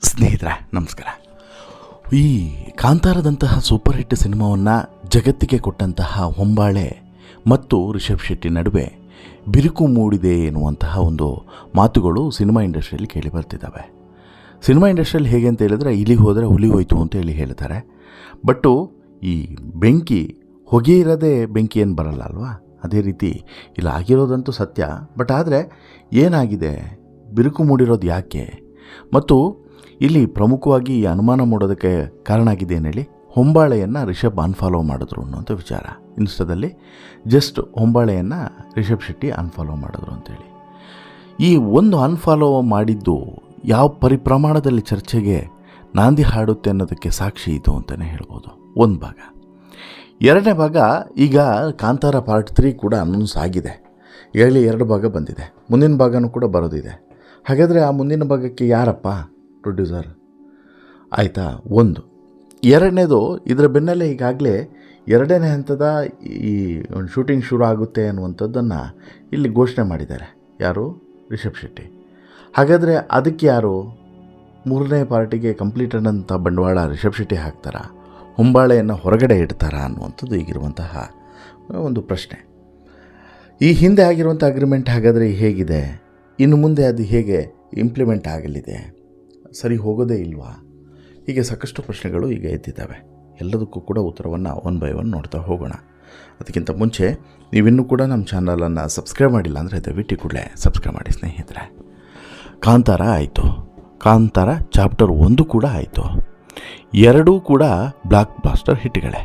ಸ್ನೇಹಿತರೆ ನಮಸ್ಕಾರ. ಈ ಕಾಂತಾರದಂತಹ ಸೂಪರ್ ಹಿಟ್ ಸಿನಿಮಾವನ್ನು ಜಗತ್ತಿಗೆ ಕೊಟ್ಟಂತಹ ಹೊಂಬಾಳೆ ಮತ್ತು ರಿಷಬ್ ಶೆಟ್ಟಿ ನಡುವೆ ಬಿರುಕು ಮೂಡಿದೆ ಎನ್ನುವಂತಹ ಒಂದು ಮಾತುಗಳು ಸಿನಿಮಾ ಇಂಡಸ್ಟ್ರಿಯಲ್ಲಿ ಕೇಳಿ ಬರ್ತಿದ್ದಾವೆ. ಸಿನಿಮಾ ಇಂಡಸ್ಟ್ರಿಯಲ್ಲಿ ಹೇಗೆ ಅಂತ ಹೇಳಿದ್ರೆ, ಇಲ್ಲಿಗೆ ಹೋದರೆ ಹುಲಿ ಹೋಯ್ತು ಅಂತ ಹೇಳ್ತಾರೆ. ಬಟ್ಟು ಈ ಬೆಂಕಿ ಹೊಗೆ ಇರೋದೇ ಬೆಂಕಿ ಏನು ಬರಲ್ಲ ಅಲ್ವಾ, ಅದೇ ರೀತಿ ಇಲ್ಲಿ ಆಗಿರೋದಂತೂ ಸತ್ಯ. ಬಟ್ ಆದರೆ ಏನಾಗಿದೆ, ಬಿರುಕು ಮೂಡಿರೋದು ಯಾಕೆ, ಮತ್ತು ಇಲ್ಲಿ ಪ್ರಮುಖವಾಗಿ ಈ ಅನುಮಾನ ಮೂಡೋದಕ್ಕೆ ಕಾರಣ ಆಗಿದೆ ಏನು ಹೇಳಿ, ಹೊಂಬಾಳೆಯನ್ನು ರಿಷಬ್ ಅನ್ಫಾಲೋ ಮಾಡಿದ್ರು ಅನ್ನೋಂಥ ವಿಚಾರ. ಇನ್ಸ್ಟಾದಲ್ಲಿ ಜಸ್ಟ್ ಹೊಂಬಾಳೆಯನ್ನು ರಿಷಬ್ ಶೆಟ್ಟಿ ಅನ್ಫಾಲೋ ಮಾಡಿದ್ರು ಅಂತೇಳಿ. ಈ ಒಂದು ಅನ್ಫಾಲೋ ಮಾಡಿದ್ದು ಯಾವ ಪರಿಪ್ರಮಾಣದಲ್ಲಿ ಚರ್ಚೆಗೆ ನಾಂದಿ ಹಾಡುತ್ತೆ ಅನ್ನೋದಕ್ಕೆ ಸಾಕ್ಷಿ ಇದು ಅಂತಲೇ ಹೇಳ್ಬೋದು. ಒಂದು ಭಾಗ. ಎರಡನೇ ಭಾಗ, ಈಗ ಕಾಂತಾರ ಪಾರ್ಟ್ 3 ಕೂಡ ಅನೌನ್ಸ್ ಆಗಿದೆ. 2 ಭಾಗ ಬಂದಿದೆ, ಮುಂದಿನ ಭಾಗನೂ ಕೂಡ ಬರೋದಿದೆ. ಹಾಗಾದರೆ ಆ ಮುಂದಿನ ಭಾಗಕ್ಕೆ ಯಾರಪ್ಪ ಪ್ರೊಡ್ಯೂಸರ್ ಆಯಿತಾ? ಒಂದು. ಎರಡನೇದು, ಇದರ ಬೆನ್ನಲ್ಲೇ ಈಗಾಗಲೇ 2ನೇ ಹಂತದ ಈ ಒಂದು ಶೂಟಿಂಗ್ ಶುರು ಆಗುತ್ತೆ ಅನ್ನುವಂಥದ್ದನ್ನು ಇಲ್ಲಿ ಘೋಷಣೆ ಮಾಡಿದ್ದಾರೆ. ಯಾರು? ರಿಷಬ್ ಶೆಟ್ಟಿ. ಹಾಗಾದರೆ ಅದಕ್ಕೆ ಯಾರು 3ನೇ ಪಾರ್ಟಿಗೆ ಕಂಪ್ಲೀಟ್ ಅನ್ನೋಂಥ ಬಂಡವಾಳ ರಿಷಬ್ ಶೆಟ್ಟಿ ಹಾಕ್ತಾರಾ, ಹೊಂಬಾಳೆಯನ್ನು ಹೊರಗಡೆ ಇಡ್ತಾರಾ ಅನ್ನುವಂಥದ್ದು ಈಗಿರುವಂತಹ ಒಂದು ಪ್ರಶ್ನೆ. ಈ ಹಿಂದೆ ಆಗಿರುವಂಥ ಅಗ್ರಿಮೆಂಟ್ ಹಾಗಾದರೆ ಹೇಗಿದೆ, ಇನ್ನು ಮುಂದೆ ಅದು ಹೇಗೆ ಇಂಪ್ಲಿಮೆಂಟ್ ಆಗಲಿದೆ, ಸರಿ ಹೋಗೋದೇ ಇಲ್ವಾ, ಹೀಗೆ ಸಾಕಷ್ಟು ಪ್ರಶ್ನೆಗಳು ಈಗ ಎದ್ದಿದ್ದಾವೆ. ಎಲ್ಲದಕ್ಕೂ ಕೂಡ ಉತ್ತರವನ್ನು ಒನ್ ಬೈ ಒನ್ ನೋಡ್ತಾ ಹೋಗೋಣ. ಅದಕ್ಕಿಂತ ಮುಂಚೆ ನೀವಿನ್ನೂ ಕೂಡ ನಮ್ಮ ಚಾನಲನ್ನು ಸಬ್ಸ್ಕ್ರೈಬ್ ಮಾಡಿಲ್ಲ ಅಂದರೆ ದಯವಿಟ್ಟು ಕೂಡಲೇ ಸಬ್ಸ್ಕ್ರೈಬ್ ಮಾಡಿ ಸ್ನೇಹಿತರೆ. ಕಾಂತಾರ ಆಯಿತು, ಕಾಂತಾರ ಚಾಪ್ಟರ್ 1 ಕೂಡ ಆಯಿತು. ಎರಡೂ ಕೂಡ ಬ್ಲಾಕ್ ಬಾಸ್ಟರ್ ಹಿಟ್ಗಳೇ.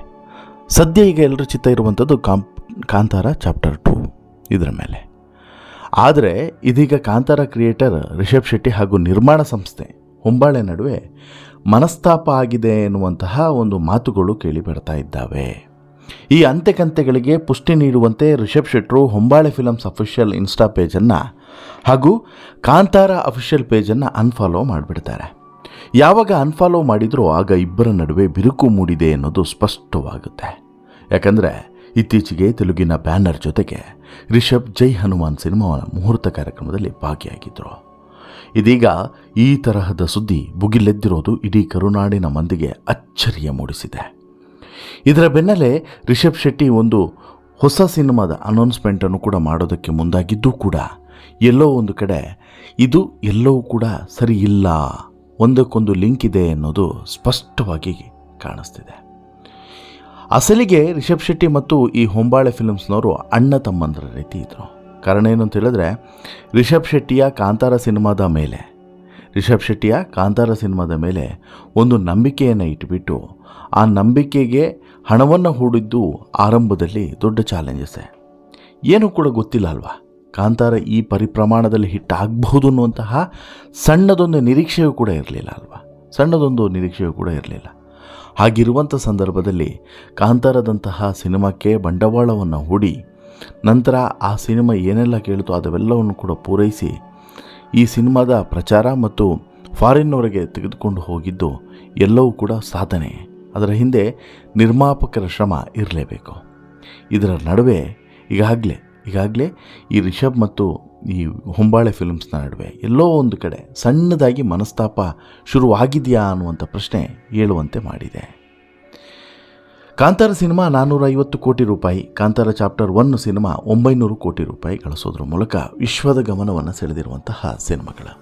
ಸದ್ಯ ಈಗ ಎಲ್ಲರ ಚಿತ್ತ ಇರುವಂಥದ್ದು ಕಾಂತಾರ ಚಾಪ್ಟರ್ 2 ಇದರ ಮೇಲೆ. ಆದರೆ ಇದೀಗ ಕಾಂತಾರ ಕ್ರಿಯೇಟರ್ ರಿಷಬ್ ಶೆಟ್ಟಿ ಹಾಗೂ ನಿರ್ಮಾಣ ಸಂಸ್ಥೆ ಹೊಂಬಾಳೆ ನಡುವೆ ಮನಸ್ತಾಪ ಆಗಿದೆ ಎನ್ನುವಂತಹ ಒಂದು ಮಾತುಗಳು ಕೇಳಿ ಬರ್ತಾ ಇದ್ದಾವೆ. ಈ ಅಂತೆಕಂತೆಗಳಿಗೆ ಪುಷ್ಟಿ ನೀಡುವಂತೆ ರಿಷಬ್ ಶೆಟ್ಟರು ಹೊಂಬಾಳೆ ಫಿಲಮ್ಸ್ ಅಫಿಷಿಯಲ್ ಇನ್ಸ್ಟಾ ಪೇಜನ್ನು ಹಾಗೂ ಕಾಂತಾರ ಅಫಿಷಿಯಲ್ ಪೇಜನ್ನು ಅನ್ಫಾಲೋ ಮಾಡಿಬಿಡ್ತಾರೆ. ಯಾವಾಗ ಅನ್ಫಾಲೋ ಮಾಡಿದರೂ ಆಗ ಇಬ್ಬರ ನಡುವೆ ಬಿರುಕು ಮೂಡಿದೆ ಅನ್ನೋದು ಸ್ಪಷ್ಟವಾಗುತ್ತೆ. ಯಾಕಂದರೆ ಇತ್ತೀಚೆಗೆ ತೆಲುಗಿನ ಬ್ಯಾನರ್ ಜೊತೆಗೆ ರಿಷಬ್ ಜೈ ಹನುಮಾನ್ ಸಿನಿಮಾ ಮುಹೂರ್ತ ಕಾರ್ಯಕ್ರಮದಲ್ಲಿ ಭಾಗಿಯಾಗಿದ್ದರು. ಇದೀಗ ಈ ತರಹದ ಸುದ್ದಿ ಭುಗಿಲೆದ್ದಿರೋದು ಇಡೀ ಕರುನಾಡಿನ ಮಂದಿಗೆ ಅಚ್ಚರಿಯ ಮೂಡಿಸಿದೆ. ಇದರ ಬೆನ್ನಲ್ಲೇ ರಿಷಬ್ ಶೆಟ್ಟಿ ಒಂದು ಹೊಸ ಸಿನಿಮಾದ ಅನೌನ್ಸ್ಮೆಂಟನ್ನು ಕೂಡ ಮಾಡೋದಕ್ಕೆ ಮುಂದಾಗಿದ್ದೂ ಕೂಡ ಎಲ್ಲೋ ಒಂದು ಕಡೆ ಇದು ಎಲ್ಲವೂ ಕೂಡ ಸರಿ ಇಲ್ಲ, ಒಂದಕ್ಕೊಂದು ಲಿಂಕ್ ಇದೆ ಅನ್ನೋದು ಸ್ಪಷ್ಟವಾಗಿ ಕಾಣಿಸ್ತಿದೆ. ಅಸಲಿಗೆ ರಿಷಬ್ ಶೆಟ್ಟಿ ಮತ್ತು ಈ ಹೊಂಬಾಳೆ ಫಿಲ್ಮ್ಸ್ನವರು ಅಣ್ಣ ತಮ್ಮಂದರ ರೀತಿ ಇದ್ದರು. ಕಾರಣ ಏನು ಅಂತ ಹೇಳಿದ್ರೆ, ರಿಷಬ್ ಶೆಟ್ಟಿಯ ಕಾಂತಾರ ಸಿನಿಮಾದ ಮೇಲೆ ಒಂದು ನಂಬಿಕೆಯನ್ನು ಇಟ್ಟುಬಿಟ್ಟು ಆ ನಂಬಿಕೆಗೆ ಹಣವನ್ನು ಹೂಡಿದ್ದು ಆರಂಭದಲ್ಲಿ ದೊಡ್ಡ ಚಾಲೆಂಜಸ್ಸೇ. ಏನೂ ಕೂಡ ಗೊತ್ತಿಲ್ಲ ಅಲ್ವಾ, ಕಾಂತಾರ ಈ ಪರಿಪ್ರಮಾಣದಲ್ಲಿ ಹಿಟ್ ಆಗಬಹುದು ಅನ್ನುವಂತಹ ಸಣ್ಣದೊಂದು ನಿರೀಕ್ಷೆಯೂ ಕೂಡ ಇರಲಿಲ್ಲ. ಹಾಗಿರುವಂಥ ಸಂದರ್ಭದಲ್ಲಿ ಕಾಂತಾರದಂತಹ ಸಿನಿಮಾಕ್ಕೆ ಬಂಡವಾಳವನ್ನು ಹೂಡಿ ನಂತರ ಆ ಸಿನಿಮಾ ಏನೆಲ್ಲ ಕೇಳಿತೋ ಅದೆಲ್ಲವನ್ನು ಕೂಡ ಪೂರೈಸಿ ಈ ಸಿನಿಮಾದ ಪ್ರಚಾರ ಮತ್ತು ಫಾರಿನ್ನವರೆಗೆ ತೆಗೆದುಕೊಂಡು ಹೋಗಿದ್ದು ಎಲ್ಲವೂ ಕೂಡ ಸಾಧನೆ. ಅದರ ಹಿಂದೆ ನಿರ್ಮಾಪಕರ ಶ್ರಮ ಇರಲೇಬೇಕು. ಇದರ ನಡುವೆ ಈಗಾಗಲೇ ಈ ರಿಷಬ್ ಮತ್ತು ಈ ಹೊಂಬಾಳೆ ಫಿಲ್ಮ್ಸ್ನ ನಡುವೆ ಎಲ್ಲೋ ಒಂದು ಕಡೆ ಸಣ್ಣದಾಗಿ ಮನಸ್ತಾಪ ಶುರುವಾಗಿದೆಯಾ ಅನ್ನುವಂಥ ಪ್ರಶ್ನೆ ಏಳುವಂತೆ ಮಾಡಿದೆ. ಕಾಂತಾರ ಸಿನಿಮಾ 450 ಕೋಟಿ ರೂಪಾಯಿ, ಕಾಂತಾರ ಚಾಪ್ಟರ್ 1 ಸಿನಿಮಾ 900 ಕೋಟಿ ರೂಪಾಯಿ ಗಳಿಸೋದ್ರ ಮೂಲಕ ವಿಶ್ವದ ಗಮನವನ್ನು ಸೆಳೆದಿರುವಂತಹ ಸಿನಿಮಾಗಳು.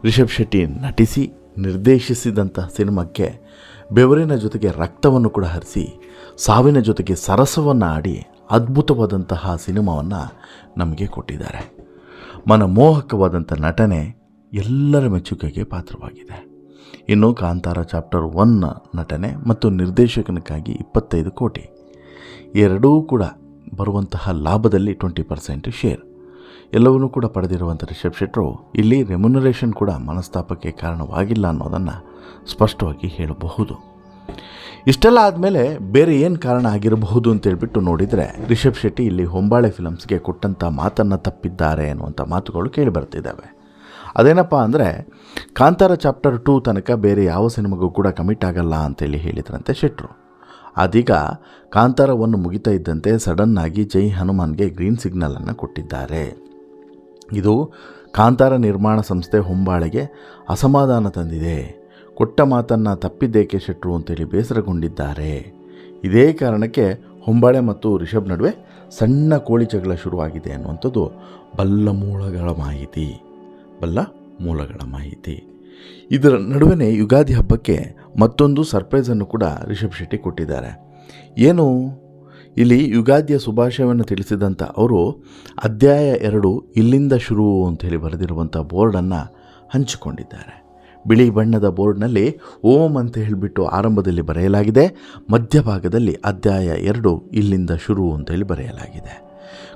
ರಿಷಬ್ ಶೆಟ್ಟಿ ನಟಿಸಿ ನಿರ್ದೇಶಿಸಿದಂತಹ ಸಿನಿಮಾಕ್ಕೆ ಬೆವರಿನ ಜೊತೆಗೆ ರಕ್ತವನ್ನು ಕೂಡ ಹರಿಸಿ ಸಾವಿನ ಜೊತೆಗೆ ಸರಸವನ್ನು ಆಡಿ ಅದ್ಭುತವಾದಂತಹ ಸಿನಿಮಾವನ್ನು ನಮಗೆ ಕೊಟ್ಟಿದ್ದಾರೆ. ಮನಮೋಹಕವಾದಂಥ ನಟನೆ ಎಲ್ಲರ ಮೆಚ್ಚುಗೆಗೆ ಪಾತ್ರವಾಗಿದೆ. ಇನ್ನು ಕಾಂತಾರ ಚಾಪ್ಟರ್ 1 ನಟನೆ ಮತ್ತು ನಿರ್ದೇಶಕನಿಗಾಗಿ 25 ಕೋಟಿ, ಎರಡೂ ಕೂಡ ಬರುವಂತಹ ಲಾಭದಲ್ಲಿ 20% ಶೇರ್ ಎಲ್ಲವನ್ನೂ ಕೂಡ ಪಡೆದಿರುವಂಥ ರಿಷಬ್ ಶೆಟ್ಟರು ಇಲ್ಲಿ ರೆಮ್ಯುನರೇಷನ್ ಕೂಡ ಮನಸ್ತಾಪಕ್ಕೆ ಕಾರಣವಾಗಿಲ್ಲ ಅನ್ನೋದನ್ನು ಸ್ಪಷ್ಟವಾಗಿ ಹೇಳಬಹುದು. ಇಷ್ಟೆಲ್ಲ ಆದಮೇಲೆ ಬೇರೆ ಏನು ಕಾರಣ ಆಗಿರಬಹುದು ಅಂತೇಳ್ಬಿಟ್ಟು ನೋಡಿದರೆ, ರಿಷಬ್ ಶೆಟ್ಟಿ ಇಲ್ಲಿ ಹೊಂಬಾಳೆ ಫಿಲಮ್ಸ್ಗೆ ಕೊಟ್ಟಂಥ ಮಾತನ್ನು ತಪ್ಪಿದ್ದಾರೆ ಅನ್ನುವಂಥ ಮಾತುಗಳು ಕೇಳಿ ಬರ್ತಿದ್ದಾವೆ. ಅದೇನಪ್ಪ ಅಂದರೆ, ಕಾಂತಾರ ಚಾಪ್ಟರ್ 2 ತನಕ ಬೇರೆ ಯಾವ ಸಿನಿಮಾಗೂ ಕೂಡ ಕಮಿಟ್ ಆಗಲ್ಲ ಅಂತೇಳಿ ಹೇಳಿದ್ರಂತೆ ಶೆಟ್ಟರು. ಅದೀಗ ಕಾಂತಾರ 1 ಮುಗಿತಾ ಇದ್ದಂತೆ ಸಡನ್ನಾಗಿ ಜೈ ಹನುಮಾನ್ಗೆ ಗ್ರೀನ್ ಸಿಗ್ನಲನ್ನು ಕೊಟ್ಟಿದ್ದಾರೆ. ಇದು ಕಾಂತಾರ ನಿರ್ಮಾಣ ಸಂಸ್ಥೆ ಹೊಂಬಾಳೆಗೆ ಅಸಮಾಧಾನ ತಂದಿದೆ. ಕೊಟ್ಟ ಮಾತನ್ನು ತಪ್ಪಿದ್ದೇಕೆ ಶೆಟ್ರು ಅಂತೇಳಿ ಬೇಸರಗೊಂಡಿದ್ದಾರೆ. ಇದೇ ಕಾರಣಕ್ಕೆ ಹೊಂಬಾಳೆ ಮತ್ತು ರಿಷಬ್ ನಡುವೆ ಸಣ್ಣ ಕೋಳಿ ಜಗಳ ಶುರುವಾಗಿದೆ ಅನ್ನುವಂಥದ್ದು ಬಲ್ಲ ಮೂಲಗಳ ಮಾಹಿತಿ. ಇದರ ನಡುವೆ ಯುಗಾದಿ ಹಬ್ಬಕ್ಕೆ ಮತ್ತೊಂದು ಸರ್ಪ್ರೈಸನ್ನು ಕೂಡ ರಿಷಬ್ ಶೆಟ್ಟಿ ಕೊಟ್ಟಿದ್ದಾರೆ. ಏನು, ಇಲ್ಲಿ ಯುಗಾದಿಯ ಶುಭಾಶಯವನ್ನು ತಿಳಿಸಿದಂಥ ಅವರು ಅಧ್ಯಾಯ 2 ಇಲ್ಲಿಂದ ಶುರು ಅಂಥೇಳಿ ಬರೆದಿರುವಂಥ ಬೋರ್ಡನ್ನು ಹಂಚಿಕೊಂಡಿದ್ದಾರೆ. ಬಿಳಿ ಬಣ್ಣದ ಬೋರ್ಡ್ನಲ್ಲಿ ಓಂ ಅಂತ ಹೇಳಿಬಿಟ್ಟು ಆರಂಭದಲ್ಲಿ ಬರೆಯಲಾಗಿದೆ. ಮಧ್ಯಭಾಗದಲ್ಲಿ ಅಧ್ಯಾಯ 2 ಇಲ್ಲಿಂದ ಶುರು ಅಂತೇಳಿ ಬರೆಯಲಾಗಿದೆ.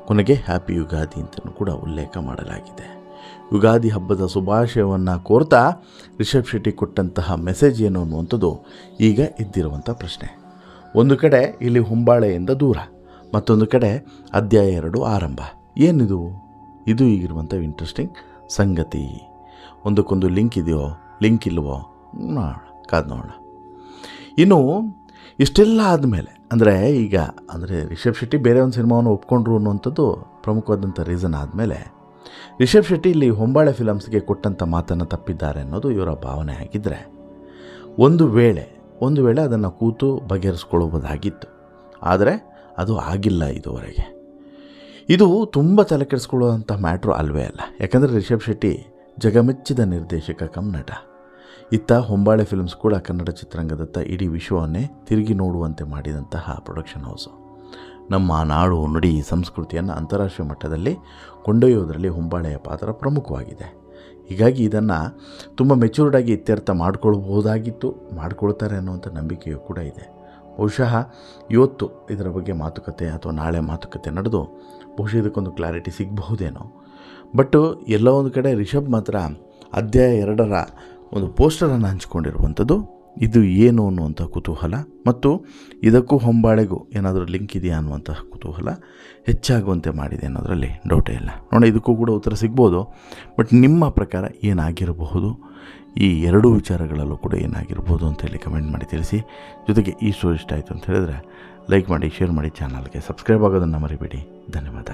ಕೊನೆಗೆ ಹ್ಯಾಪಿ ಯುಗಾದಿ ಅಂತಲೂ ಕೂಡ ಉಲ್ಲೇಖ ಮಾಡಲಾಗಿದೆ. ಯುಗಾದಿ ಹಬ್ಬದ ಶುಭಾಶಯವನ್ನು ಕೋರ್ತಾ ರಿಷಬ್ ಶೆಟ್ಟಿ ಕೊಟ್ಟಂತಹ ಮೆಸೇಜ್ ಏನು ಅನ್ನುವಂಥದ್ದು ಈಗ ಇದ್ದಿರುವಂಥ ಪ್ರಶ್ನೆ. ಒಂದು ಕಡೆ ಇಲ್ಲಿ ಹೊಂಬಾಳೆಯಿಂದ ದೂರ, ಮತ್ತೊಂದು ಕಡೆ ಅಧ್ಯಾಯ 2 ಆರಂಭ. ಏನಿದು? ಇದು ಈಗಿರುವಂಥ ಇಂಟ್ರೆಸ್ಟಿಂಗ್ ಸಂಗತಿ. ಒಂದಕ್ಕೊಂದು ಲಿಂಕ್ ಇದೆಯೋ, ಲಿಂಕ್ ಇಲ್ವೋ ಕಾದು ನೋಡೋಣ. ಇನ್ನು ಇಷ್ಟೆಲ್ಲ ಆದಮೇಲೆ ಅಂದರೆ ರಿಷಬ್ ಶೆಟ್ಟಿ ಬೇರೆ ಒಂದು ಸಿನಿಮಾವನ್ನು ಒಪ್ಕೊಂಡ್ರು ಅನ್ನುವಂಥದ್ದು ಪ್ರಮುಖವಾದಂಥ ರೀಸನ್ ಆದಮೇಲೆ ರಿಷಬ್ ಶೆಟ್ಟಿ ಇಲ್ಲಿ ಹೊಂಬಾಳೆ ಫಿಲಮ್ಸ್ಗೆ ಕೊಟ್ಟಂಥ ಮಾತನ್ನು ತಪ್ಪಿದ್ದಾರೆ ಅನ್ನೋದು ಇವರ ಭಾವನೆ ಆಗಿದ್ದರೆ, ಒಂದು ವೇಳೆ ಅದನ್ನು ಕೂತು ಬಗೆಹರಿಸ್ಕೊಳ್ಳಬಹುದಾಗಿತ್ತು. ಆದರೆ ಅದು ಆಗಿಲ್ಲ ಇದುವರೆಗೆ. ಇದು ತುಂಬ ತಲೆ ಕೆಡಿಸ್ಕೊಳ್ಳುವಂಥ ಮ್ಯಾಟ್ರು ಅಲ್ವೇ ಅಲ್ಲ. ಯಾಕಂದರೆ ರಿಷಬ್ ಶೆಟ್ಟಿ ಜಗಮೆಚ್ಚಿದ ನಿರ್ದೇಶಕ ಕಮ್ ನಟ. ಇತ್ತ ಹೊಂಬಾಳೆ ಫಿಲ್ಮ್ಸ್ ಕೂಡ ಕನ್ನಡ ಚಿತ್ರರಂಗದತ್ತ ಇಡೀ ವಿಶ್ವವನ್ನೇ ತಿರುಗಿ ನೋಡುವಂತೆ ಮಾಡಿದಂತಹ ಪ್ರೊಡಕ್ಷನ್ ಹೌಸು. ನಮ್ಮ ನಾಡು, ನುಡಿ, ಸಂಸ್ಕೃತಿಯನ್ನು ಅಂತಾರಾಷ್ಟ್ರೀಯ ಮಟ್ಟದಲ್ಲಿ ಕೊಂಡೊಯ್ಯೋದರಲ್ಲಿ ಹೊಂಬಾಳೆಯ ಪಾತ್ರ ಪ್ರಮುಖವಾಗಿದೆ. ಹೀಗಾಗಿ ಇದನ್ನು ತುಂಬ ಮೆಚ್ಯೂರ್ಡಾಗಿ ಇತ್ಯರ್ಥ ಮಾಡ್ಕೊಳ್ಬೋದಾಗಿತ್ತು, ಮಾಡ್ಕೊಳ್ತಾರೆ ಅನ್ನುವಂಥ ನಂಬಿಕೆಯೂ ಕೂಡ ಇದೆ. ಬಹುಶಃ ಇವತ್ತು ಇದರ ಬಗ್ಗೆ ಮಾತುಕತೆ ಅಥವಾ ನಾಳೆ ಮಾತುಕತೆ ನಡೆದು ಬಹುಶಃ ಇದಕ್ಕೊಂದು ಕ್ಲಾರಿಟಿ ಸಿಗಬಹುದೇನೋ. ಬಟ್ ಎಲ್ಲೋ ಒಂದು ಕಡೆ ರಿಷಬ್ ಮಾತ್ರ ಅಧ್ಯಾಯ 2ರ ಒಂದು ಪೋಸ್ಟರನ್ನು ಹಂಚಿಕೊಂಡಿರುವಂಥದ್ದು ಇದು ಏನು ಅನ್ನುವಂಥ ಕುತೂಹಲ, ಮತ್ತು ಇದಕ್ಕೂ ಹೊಂಬಾಳೆಗೂ ಏನಾದರೂ ಲಿಂಕ್ ಇದೆಯಾ ಅನ್ನುವಂಥ ಕುತೂಹಲ ಹೆಚ್ಚಾಗುವಂತೆ ಮಾಡಿದೆ ಅನ್ನೋದರಲ್ಲಿ ಡೌಟೇ ಇಲ್ಲ. ನೋಡಿ, ಇದಕ್ಕೂ ಕೂಡ ಉತ್ತರ ಸಿಗ್ಬೋದು. ಬಟ್ ನಿಮ್ಮ ಪ್ರಕಾರ ಏನಾಗಿರಬಹುದು, ಈ ಎರಡೂ ವಿಚಾರಗಳಲ್ಲೂ ಕೂಡ ಏನಾಗಿರ್ಬೋದು ಅಂತೇಳಿ ಕಮೆಂಟ್ ಮಾಡಿ ತಿಳಿಸಿ. ಜೊತೆಗೆ ಈ ಶೋ ಇಷ್ಟ ಆಯಿತು ಅಂತ ಹೇಳಿದ್ರೆ ಲೈಕ್ ಮಾಡಿ, ಶೇರ್ ಮಾಡಿ, ಚಾನಲ್ಗೆ ಸಬ್ಸ್ಕ್ರೈಬ್ ಆಗೋದನ್ನು ಮರಿಬೇಡಿ. ಧನ್ಯವಾದ.